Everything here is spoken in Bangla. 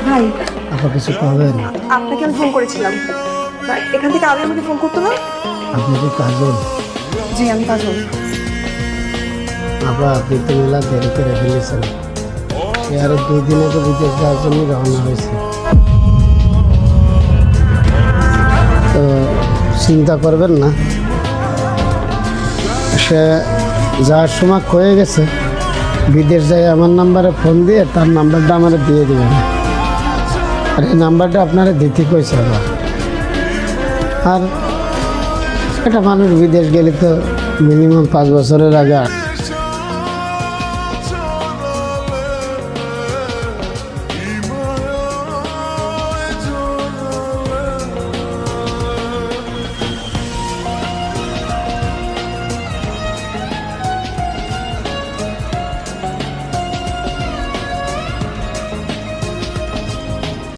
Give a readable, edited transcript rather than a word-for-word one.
ভাই, আপা কিছু পাবেন? আপনাকে আমি ফোন করেছিলাম, এখান থেকে আগে আমাকে ফোন করতো না? আপনি কি কাজল? জি, আমি কাজল। আপা আপনি তো মেলা দেরি করে ফেলেছেন। সে আরো 2 দিন আগে বিদেশ যাওয়ার জন্য রওনা হয়েছে। তো চিন্তা করবেন না, সে যাওয়ার সময় হয়ে গেছে। বিদেশ যাই আমার নাম্বারে ফোন দিয়ে তার নাম্বারটা আমার দিয়ে দেবেন, আর এই নাম্বারটা আপনারা দিতে কইছে আবার। আর একটা মানুষ বিদেশ গেলে তো মিনিমাম 5 বছরের আগে